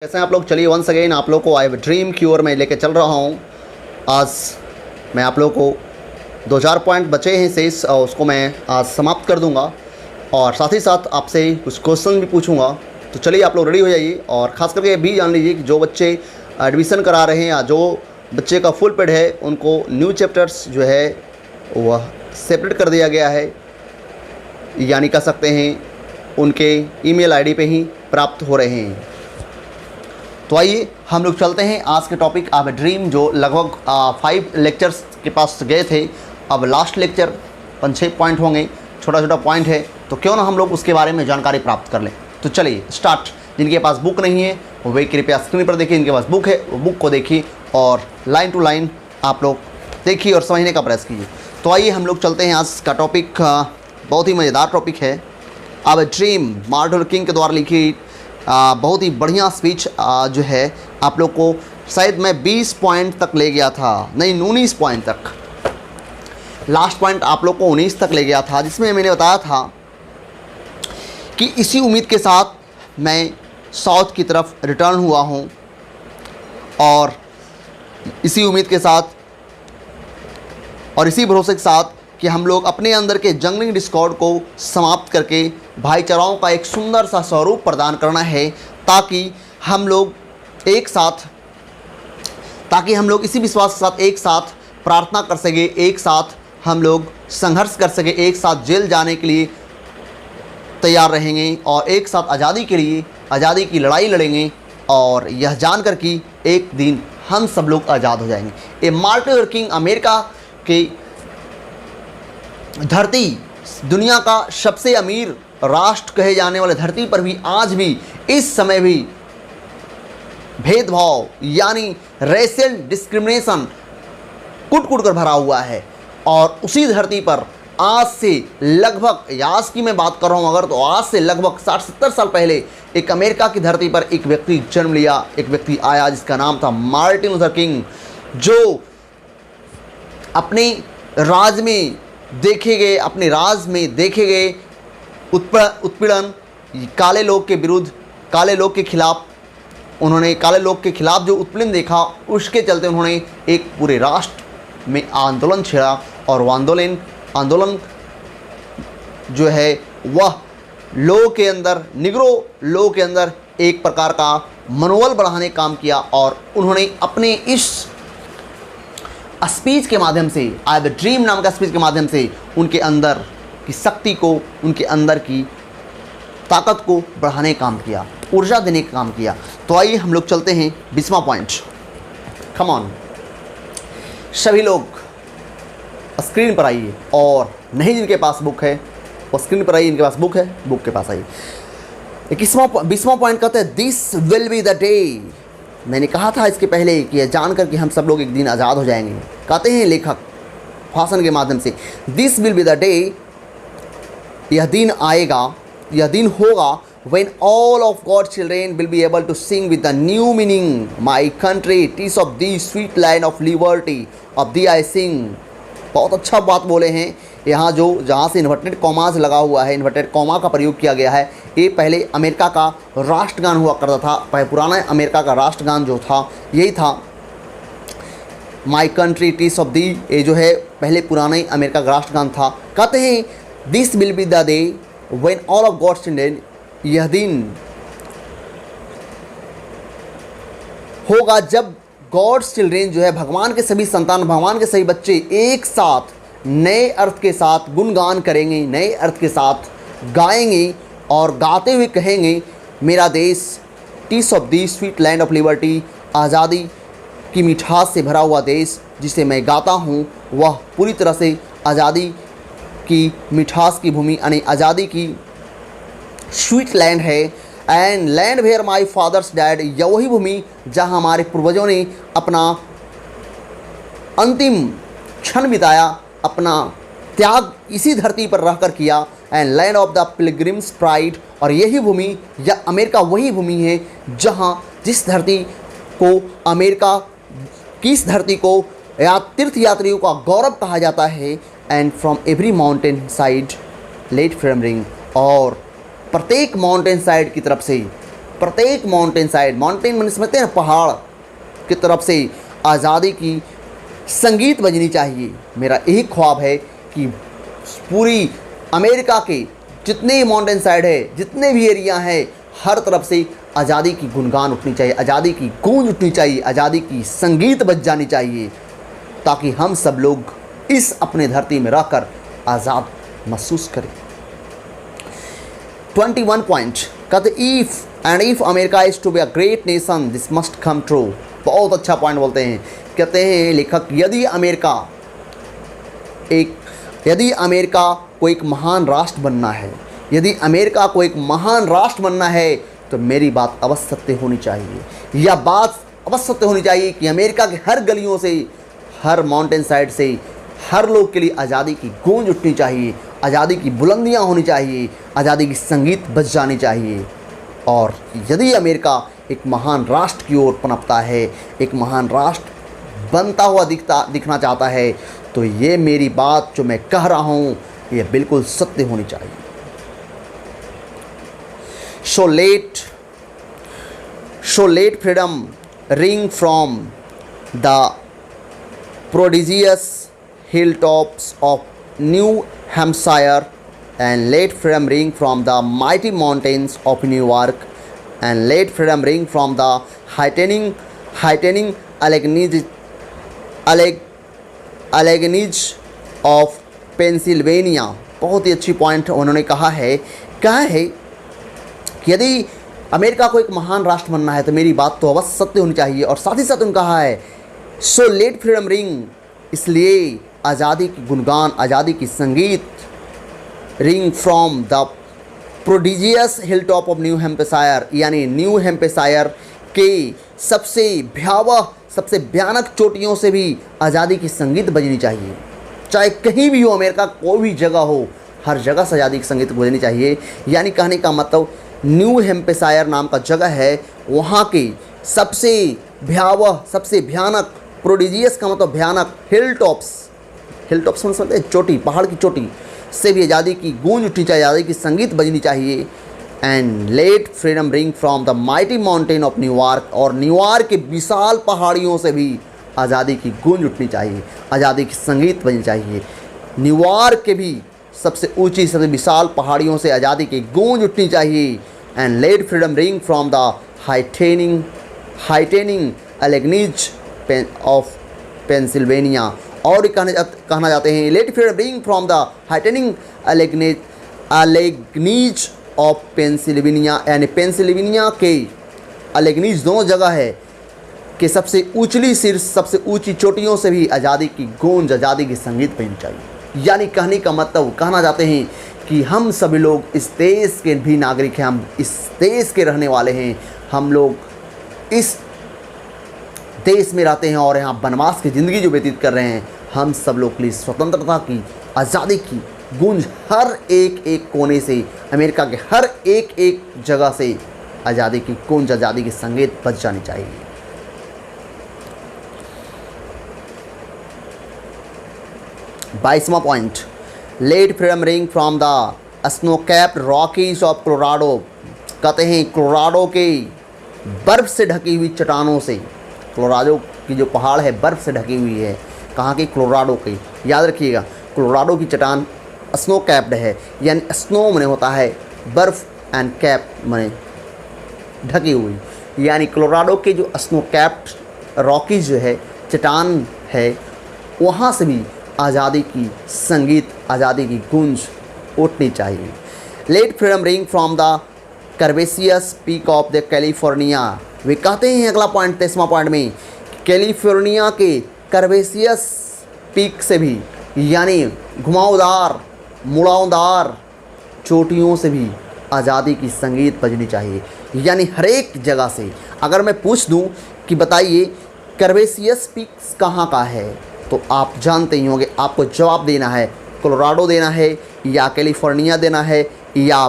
कैसे हैं आप लोग। चलिए वंस अगेन आप लोग को आई हैव ड्रीम की ओर मैं लेके चल रहा हूँ। आज मैं आप लोग को 2-4 पॉइंट बचे हैं शेष और उसको मैं आज समाप्त कर दूंगा और साथ ही साथ आपसे कुछ क्वेश्चन भी पूछूंगा। तो चलिए आप लोग रेडी हो जाइए और ख़ास करके ये भी जान लीजिए कि जो बच्चे एडमिशन करा रहे हैं या जो बच्चे का फुल पेड है उनको न्यू चैप्टर्स जो है वह सेपरेट कर दिया गया है, यानी कह सकते हैं उनके ईमेल आईडी पे ही प्राप्त हो रहे हैं। तो आइए हम लोग चलते हैं आज के टॉपिक ऑफ ड्रीम, जो लगभग 5 लेक्चर्स के पास गए थे। अब लास्ट लेक्चर 5-6 पॉइंट होंगे, छोटा छोटा पॉइंट है, तो क्यों ना हम लोग उसके बारे में जानकारी प्राप्त कर लें। तो चलिए स्टार्ट। जिनके पास बुक नहीं है वो वे कृपया स्क्रीन पर देखिए, जिनके पास बुक है वो बुक को देखिए और लाइन टू लाइन आप लोग देखिए और समझने का प्रयास कीजिए। तो आइए हम लोग चलते हैं। आज का टॉपिक बहुत ही मज़ेदार टॉपिक है। अब ड्रीम मार्टिन लूथर किंग के द्वारा लिखी बहुत ही बढ़िया स्पीच जो है आप लोग को शायद मैं 20 पॉइंट तक ले गया था, नहीं 19 पॉइंट तक। लास्ट पॉइंट आप लोग को 19 तक ले गया था, जिसमें मैंने बताया था कि इसी उम्मीद के साथ मैं साउथ की तरफ रिटर्न हुआ हूँ और इसी उम्मीद के साथ और इसी भरोसे के साथ कि हम लोग अपने अंदर के जंगलिंग डिस्कॉर्ड को समाप्त करके भाईचाराओं का एक सुंदर सा स्वरूप प्रदान करना है, ताकि हम लोग इसी विश्वास के साथ एक साथ प्रार्थना कर सके, एक साथ हम लोग संघर्ष कर सके, एक साथ जेल जाने के लिए तैयार रहेंगे और एक साथ आज़ादी के लिए आज़ादी की लड़ाई लड़ेंगे और यह जानकर कि एक दिन हम सब लोग आज़ाद हो जाएंगे। ये मार्टिन लूथर किंग अमेरिका के धरती, दुनिया का सबसे अमीर राष्ट्र कहे जाने वाले धरती पर भी आज भी इस समय भी भेदभाव यानी रेशियल डिस्क्रिमिनेशन कुट कुट कर भरा हुआ है। और उसी धरती पर आज से लगभग, आज की मैं बात कर रहा हूँ अगर, तो आज से लगभग 60-70 साल पहले एक अमेरिका की धरती पर एक व्यक्ति जन्म लिया, एक व्यक्ति आया जिसका नाम था मार्टिन लूथर किंग, जो अपने राज में देखे गए उत्पीड़न, काले लोग के विरुद्ध, काले लोग के खिलाफ जो उत्पीड़न देखा, उसके चलते उन्होंने एक पूरे राष्ट्र में आंदोलन छेड़ा और वो आंदोलन जो है वह लोगों के अंदर, निग्रो लोगों के अंदर एक प्रकार का मनोबल बढ़ाने काम किया और उन्होंने अपने इस स्पीच के माध्यम से, आई हैव ड्रीम नाम का स्पीच के माध्यम से उनके अंदर की शक्ति को, उनके अंदर की ताकत को बढ़ाने का काम किया, ऊर्जा देने का काम किया। तो आइए हम लोग चलते हैं 20वां पॉइंट। कम ऑन, सभी लोग स्क्रीन पर आइए और नहीं जिनके पास बुक है वो स्क्रीन पर आइए, इनके पास बुक है बुक के पास आइए। 20वां पॉइंट कहते हैं this will be the day. मैंने कहा था इसके पहले कि यह जानकर कि हम सब लोग एक दिन आज़ाद हो जाएंगे। कहते हैं लेखक भाषण के माध्यम से, this will be the day, यह दिन आएगा, यह दिन होगा, when all of God's children will be able to sing with the new meaning, my country, it is of the sweet land of liberty, of thee I sing। बहुत अच्छा बात बोले हैं यहाँ, जहाँ से इन्वर्टेड कॉमास लगा हुआ है, इन्वर्टेड कॉमा का प्रयोग किया गया है। ये पहले अमेरिका का राष्ट्रगान हुआ करता था, पुराना अमेरिका का राष्ट्रगान जो था यही था, my country it is of the. ये जो है पहले पुराना अमेरिका का राष्ट्रगान था। कहते हैं this will be the day when all of God's children, यह दिन होगा जब गॉड्स चिल्ड्रेन जो है भगवान के सभी संतान, भगवान के सभी बच्चे एक साथ नए अर्थ के साथ गुणगान करेंगे, नए अर्थ के साथ गाएंगे और गाते हुए कहेंगे, मेरा देश टीस of the sweet land of liberty, आज़ादी की मिठास से भरा हुआ देश जिसे मैं गाता हूँ, वह पूरी तरह से आज़ादी की मिठास की भूमि यानी आज़ादी की स्वीट लैंड है। And land where my fathers died, यह वही भूमि जहाँ हमारे पूर्वजों ने अपना अंतिम क्षण बिताया, अपना त्याग इसी धरती पर रहकर किया। And land of the pilgrims pride, और यही भूमि या अमेरिका वही भूमि है जहाँ जिस धरती को अमेरिका की इस धरती को या तीर्थ यात्रियों का गौरव कहा जाता है। And from every mountainside let freedom ring, और प्रत्येक माउंटेन साइड की तरफ से प्रत्येक माउंटेन साइड, माउंटेन मैंने समझते हैं पहाड़ की तरफ से आज़ादी की संगीत बजनी चाहिए। मेरा यही ख्वाब है कि पूरी अमेरिका के जितने माउंटेन साइड है, जितने भी एरिया हैं, हर तरफ से आज़ादी की गुनगान उठनी चाहिए, आज़ादी की गूंज उठनी चाहिए, आज़ादी की संगीत बज जानी चाहिए, ताकि हम सब लोग इस अपने धरती में रहकर आज़ाद महसूस करें। 21 पॉइंट कहते if America is to be a great nation this must come true. बहुत अच्छा पॉइंट बोलते हैं। कहते हैं लेखक, यदि अमेरिका को एक महान राष्ट्र बनना है, यदि अमेरिका को एक महान राष्ट्र बनना है, तो मेरी बात अवश्य सत्य होनी चाहिए। यह बात अवश्य सत्य होनी चाहिए कि अमेरिका के हर गलियों से, हर माउंटेन साइड से, हर लोग के लिए आज़ादी की गूंज उठनी चाहिए, आज़ादी की बुलंदियां होनी चाहिए, आज़ादी की संगीत बज जानी चाहिए। और यदि अमेरिका एक महान राष्ट्र की ओर पनपता है, एक महान राष्ट्र बनता हुआ दिखना चाहता है, तो ये मेरी बात जो मैं कह रहा हूँ ये बिल्कुल सत्य होनी चाहिए। So let freedom ring from the prodigious hilltops of New Hampshire, and let freedom ring from the mighty mountains of New York, and let freedom ring from the heightening Alleghenies of Pennsylvania. बहुत ही अच्छी point उन्होंने कहा है कि यदि America को एक महान राष्ट्र बनना है तो मेरी बात तो अवश्य सत्य होनी चाहिए। और साथ ही साथ उन्होंने कहा है सो लेट फ्रीडम रिंग, इसलिए आज़ादी की गुनगान, आज़ादी की संगीत ring from the prodigious hill top of new Hampshire, यानी न्यू हैम्पशायर के सबसे भयावह, सबसे भयानक चोटियों से भी आज़ादी की संगीत बजनी चाहिए। चाहे कहीं भी हो, अमेरिका कोई भी जगह हो, हर जगह से आज़ादी की संगीत बजनी चाहिए। यानी कहने का मतलब न्यू हैम्पशायर नाम का जगह है, वहाँ के सबसे भयावह, सबसे भयानक, प्रोडिजियस का मतलब भयानक, हिल टॉप्स में समझते हैं चोटी, पहाड़ की चोटी से भी आज़ादी की गूंज उठनी चाहिए, आज़ादी की संगीत बजनी चाहिए। And let freedom ring from the mighty mountain of New York, और न्यूयॉर्क के विशाल पहाड़ियों से भी आज़ादी की गूंज उठनी चाहिए, आज़ादी की संगीत बजनी चाहिए। न्यूयॉर्क के भी सबसे ऊंची, सबसे विशाल पहाड़ियों से आज़ादी की गूंज उठनी चाहिए। And let freedom ring from the heightening Alleghenies of Pennsylvania. और कहना चाहते हैं let freedom ring from the heightening Alleghenies of Pennsylvania, यानी पेंसिल्वेनिया के एलेग्नीज दोनों जगह है कि सबसे ऊंचली शीर्ष, सबसे ऊंची चोटियों से भी आज़ादी की गूंज, आज़ादी की संगीत बजनी चाहिए। यानी कहने का मतलब, कहना चाहते हैं कि हम सभी लोग इस देश के भी नागरिक हैं, हम इस देश के रहने वाले हैं, हम लोग इस देश में रहते हैं और यहाँ बनवास की ज़िंदगी जो व्यतीत कर रहे हैं। हम सब लोग के लिए स्वतंत्रता की, आज़ादी की गूंज हर एक कोने से, अमेरिका के हर एक जगह से आज़ादी की गूंज, आज़ादी की संगीत बज जानी चाहिए। बाईसवां point, let freedom ring from the snow capped Rockies of Colorado. कहते हैं कोलोराडो के बर्फ़ से ढकी हुई चट्टानों से, कोलोराडो की जो पहाड़ है बर्फ़ से ढकी हुई है, कहाँ की, कोलोराडो की। याद रखिएगा, कोलोराडो की चट्टान स्नो कैप्ड है, यानी स्नो मने होता है बर्फ़, एंड कैप मने ढकी हुई, यानी कोलोराडो के जो स्नो कैप्ड रॉकीज जो है, चट्टान है, वहाँ से भी आज़ादी की संगीत, आज़ादी की गूंज उठनी चाहिए। Let freedom ring from the curvaceous peak of the California. वे कहते हैं अगला पॉइंट, 23वां पॉइंट में, कैलिफोर्निया के कर्वेसियस पीक से भी, यानी घुमावदार, मुड़ावदार चोटियों से भी आज़ादी की संगीत बजनी चाहिए। यानी हर एक जगह से अगर मैं पूछ दूं कि बताइए कर्वेसियस पीक्स कहाँ का है, तो आप जानते ही होंगे, आपको जवाब देना है कोलोराडो देना है, या कैलिफोर्निया देना है, या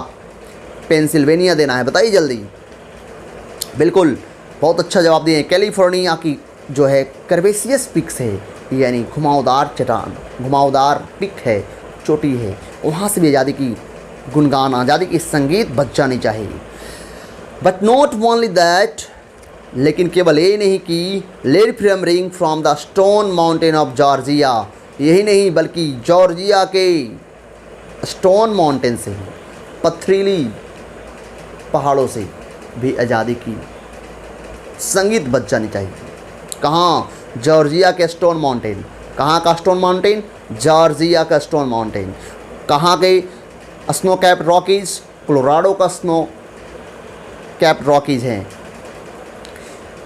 पेंसिल्वेनिया देना है। बताइए जल्दी। बिल्कुल, बहुत अच्छा जवाब दिए। कैलिफोर्निया की जो है कर्वेसियस पिक्स है, यानी घुमावदार चट्टान, घुमावदार पिक है, चोटी है, वहाँ से भी आज़ादी की गुनगान, आज़ादी की संगीत बज जानी चाहिए। बट नॉट ओनली दैट, लेकिन केवल ये नहीं कि let freedom ring from the Stone Mountain of Georgia, यही नहीं बल्कि जॉर्जिया के स्टोन माउंटेन से, पथरीली पहाड़ों से भी आज़ादी की संगीत बज जानी चाहिए। कहाँ? जॉर्जिया के स्टोन माउंटेन। कहाँ का स्टोन माउंटेन? जॉर्जिया का स्टोन माउंटेन। कहाँ के? स्नो कैप रॉकीज, कोलोराडो का स्नो कैप रॉकीज हैं।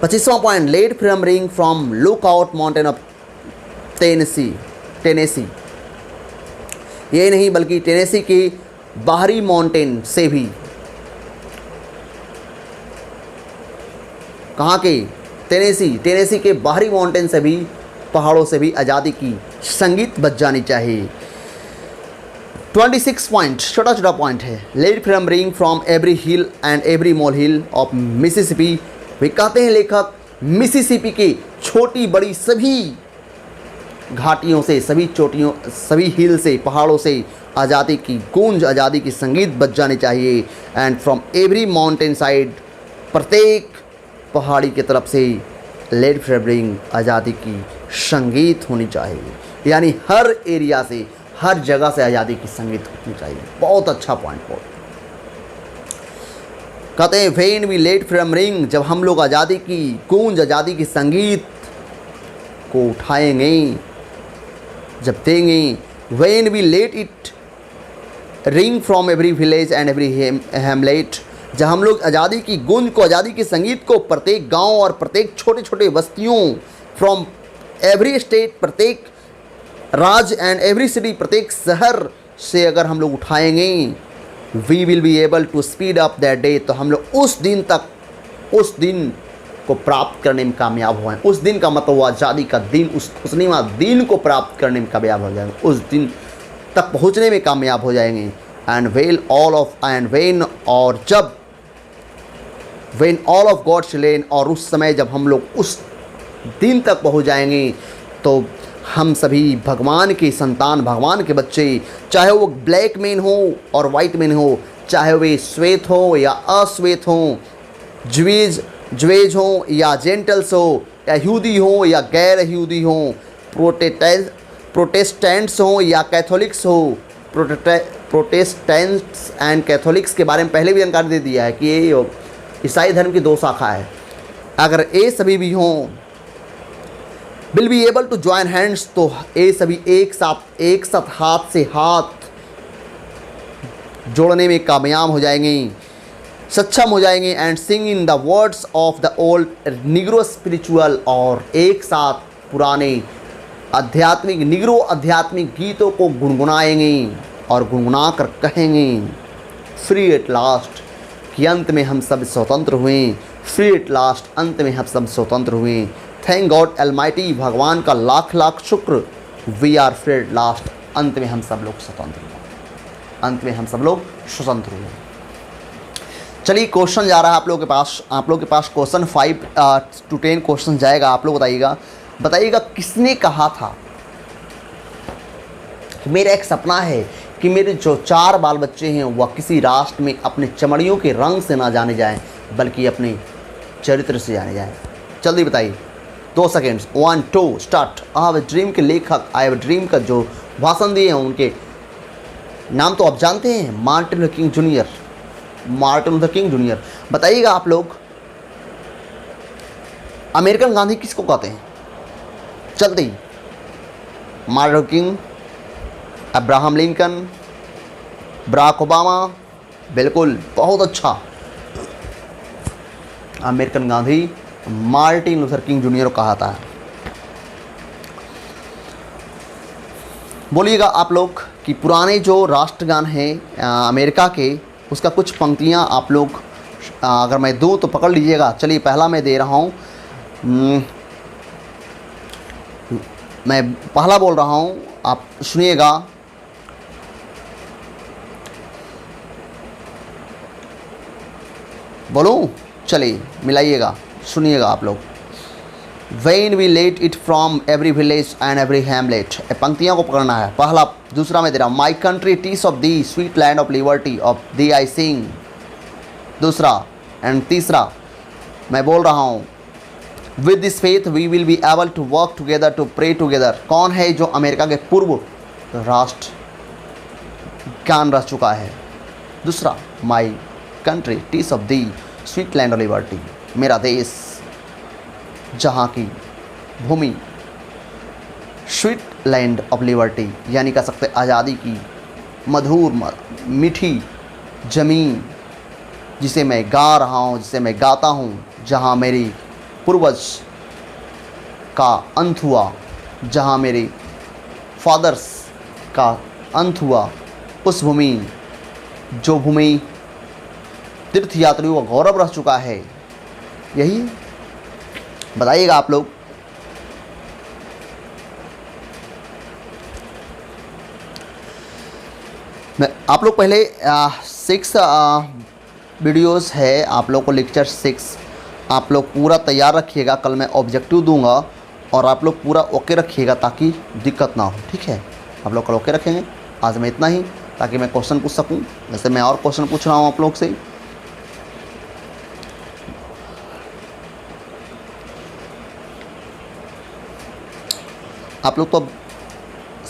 25वां point, let freedom ring from Lookout Mountain of Tennessee, ये नहीं बल्कि टेनेसी के बाहरी माउंटेन से भी। कहाँ के? टेनेसी के बाहरी माउंटेन से भी, पहाड़ों से भी आज़ादी की संगीत बज जानी चाहिए। 26 पॉइंट, छोटा छोटा पॉइंट है। Let freedom ring from every hill and every molehill of Mississippi, वे कहते हैं लेखक, मिसिसिपी के छोटी बड़ी सभी घाटियों से, सभी चोटियों, सभी हिल से, पहाड़ों से आज़ादी की गूंज, आज़ादी की संगीत बज जानी चाहिए। And from every mountain side, प्रत्येक पहाड़ी की तरफ से लेड फ्रीडम रिंग, आज़ादी की संगीत होनी चाहिए। यानी हर एरिया से, हर जगह से आज़ादी की संगीत होनी चाहिए। बहुत अच्छा पॉइंट। बहुत कहते हैं when we let freedom ring, जब हम लोग आज़ादी की गूंज, आज़ादी की संगीत को उठाएंगे, जब देंगे, when we let it ring from every village and every hamlet, जब हम लोग आज़ादी की गूंज को, आज़ादी के संगीत को प्रत्येक गांव और प्रत्येक छोटे छोटे बस्तियों, फ्रॉम एवरी स्टेट, प्रत्येक राज्य, एंड एवरी सिटी, प्रत्येक शहर से अगर हम लोग उठाएंगे, we will be able to speed up that day, तो हम लोग उस दिन तक, उस दिन को प्राप्त करने में कामयाब हुए। उस दिन का मतलब आज़ादी का दिन, उस खुशनुमा दिन को प्राप्त करने में कामयाब हो जाएंगे, उस दिन तक पहुंचने में कामयाब हो जाएंगे। एंड वेन, और जब वेन ऑल ऑफ गॉड शिलेन, और उस समय जब हम लोग उस दिन तक पहुंच जाएंगे, तो हम सभी भगवान के संतान, भगवान के बच्चे, चाहे वो ब्लैक मैन हो और वाइट मैन हो, चाहे वे श्वेत हो या अश्वेत हो, ज्वेज हो या जेंटल्स हो, या यहूदी हो या गैर यहूदी हो, प्रोटेस्टेंट्स हो या कैथोलिक्स हो। प्रोटेस्टेंट्स एंड कैथोलिक्स के बारे में पहले भी जानकारी दे दिया है कि ये ईसाई धर्म की दो शाखा है। अगर ये सभी भी हों, will be able to join hands, तो ये सभी एक साथ हाथ से हाथ जोड़ने में कामयाब हो जाएंगे, सक्षम हो जाएंगे। And Singh in the words of the old Negro spiritual, और एक साथ पुराने आध्यात्मिक गीतों को गुनगुनाएंगे और गुनगुना कर कहेंगे, फ्री एट लास्ट, कि अंत में हम सब स्वतंत्र हुए। फ्री एट लास्ट, अंत में हम सब स्वतंत्र हुए। थैंक गॉड अलमाइटी, भगवान का लाख लाख शुक्र। We are free at last, अंत में हम सब लोग स्वतंत्र हुए, अंत में हम सब लोग स्वतंत्र हुए। चलिए क्वेश्चन जा रहा है आप लोगों के पास क्वेश्चन 5 to 10 क्वेश्चन जाएगा। आप लोग बताइएगा किसने कहा था कि मेरा एक सपना है कि मेरे जो 4 बाल बच्चे हैं वह किसी राष्ट्र में अपने चमड़ियों के रंग से ना जाने जाएं, बल्कि अपने चरित्र से जाने जाएं। जल्दी बताइए, 2 seconds, 1 2 start. I have a dream के लेखक, आई हैव अ ड्रीम का जो भाषण दिए हैं उनके नाम तो आप जानते हैं, मार्टिन लूथर किंग जूनियर। बताइएगा आप लोग, अमेरिकन गांधी किसको कहते हैं? जल्दी। Martin Luther King, Abraham Lincoln, Barack Obama, बिल्कुल, बहुत अच्छा। American Gandhi Martin Luther King Junior कहा था। बोलिएगा आप लोग कि पुराने जो राष्ट्रगान हैं अमेरिका के, उसका कुछ पंक्तियां आप लोग अगर मैं दूँ तो पकड़ लीजिएगा। चलिए पहला मैं दे रहा हूँ, मैं पहला बोल रहा हूँ, आप सुनिएगा। बोलूँ? चलिए मिलाइएगा, सुनिएगा आप लोग। When we let it from every village and every hamlet, पंक्तियों को पकड़ना है। पहला, दूसरा मैं दे रहा हूँ, My country tis of thee, sweet land of liberty, of thee I sing। दूसरा, एंड तीसरा मैं बोल रहा हूँ with this faith we will be able to work together to pray together. कौन है जो अमेरिका के पूर्व राष्ट्र ज्ञान रह चुका है? दूसरा, माई कंट्री टीस of the sweet land of liberty, मेरा देश जहाँ की भूमि स्वीट लैंड ऑफ लिबर्टी यानी कह सकते आज़ादी की मधुर मीठी ज़मीन जिसे मैं गा रहा हूँ, जिसे मैं गाता हूँ, जहाँ मेरी पूर्वज का अंत हुआ, जहाँ मेरे फादर्स का अंत हुआ, उस भूमि जो भूमि तीर्थ यात्रियों का गौरव रह चुका है, यही बताइएगा आप लोग। मैं आप लोग पहले 6 वीडियोस है, आप लोग को लेक्चर 6 आप लोग पूरा तैयार रखिएगा। कल मैं ऑब्जेक्टिव दूंगा और आप लोग पूरा ओके रखिएगा ताकि दिक्कत ना हो, ठीक है? आप लोग कल ओके रखेंगे। आज मैं इतना ही ताकि मैं क्वेश्चन पूछ सकूं। वैसे मैं और क्वेश्चन पूछ रहा हूं आप लोग से। आप लोग तो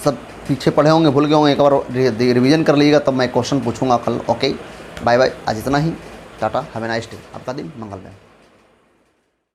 सब पीछे पढ़े होंगे, भूल गए होंगे, एक बार रिवीजन कर लीजिएगा तब मैं क्वेश्चन पूछूंगा कल। Okay, bye bye. आज इतना ही, tata, have a nice day. आपका दिन मंगलमय।